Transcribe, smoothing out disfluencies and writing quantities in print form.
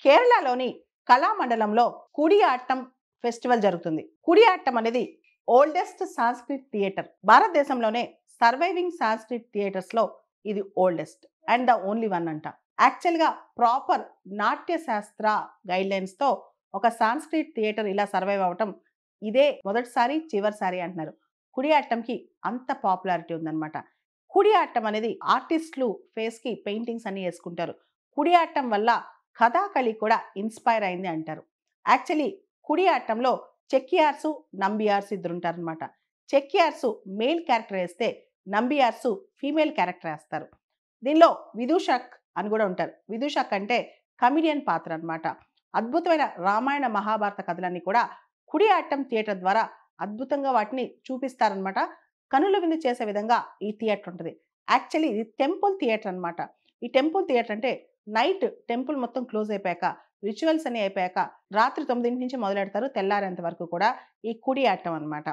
కేరళలోని కళామండలంలో కుడియాట్టం ఫెస్టివల్ జరుగుతుంది. కుడియాట్టం అనేది ఓల్డెస్ట్ సాంస్క్రిట్ థియేటర్. భారతదేశంలోనే సర్వైవింగ్ సాంస్క్రిట్ థియేటర్స్‌లో ఇది oldest and the only one అంట. యాక్చువల్‌గా ప్రాపర్ నాట్య శాస్త్ర గైడ్‌లైన్స్‌తో ఒక సాంస్క్రిట్ థియేటర్ ఇలా సర్వైవ్ అవ్వటం ఇదే మొదటిసారి, చివరిసారి అంటున్నారు. కుడియాట్టంకి అంత పాపులారిటీ ఉందన్నమాట. కుడియాట్టం అనేది ఆర్టిస్టులు ఫేస్‌కి పెయింటింగ్స్ అన్నీ యేసుకుంటారు. కుడియాట్టం వల్ల కథాకళి కూడా ఇన్‌స్పైర్ అయింది అంటారు. యాక్చువల్లీ కుడియాట్టంలో చెక్కియార్సు, నంబియార్సు ఇద్దరుంటారనమాట. చెక్కియార్సు మేల్ క్యారెక్టర్ యేస్తే, నంబియార్సు ఫీమేల్ క్యారెక్టర్ యేస్తారు. దీనిలో విదూషక్ అని కూడా ఉంటారు. విదూషక్ అంటే కమిడియన్ పాత్ర అనమాట. అద్భుతమైన రామాయణ, మహాభారత కథలన్నీ కూడా కుడియాట్టం థియేటర్ ద్వారా అద్భుతంగా వాటిని చూపిస్తారనమాట. కనుల విందు చేసే విధంగా ఈ థియేటర్ ఉంటది. యాక్చువల్లీ ఇది టెంపుల్ థియేటర్ అనమాట. ఈ టెంపుల్ థియేటర్ అంటే నైట్ టెంపుల్ మొత్తం క్లోజ్ అయిపోయాక, రిచువల్స్ అన్నీ అయిపోయాక రాత్రి 9 నుంచి మొదలెడతారు తెల్లారేంత వరకు కూడా ఈ కుడియాట్టం అనమాట.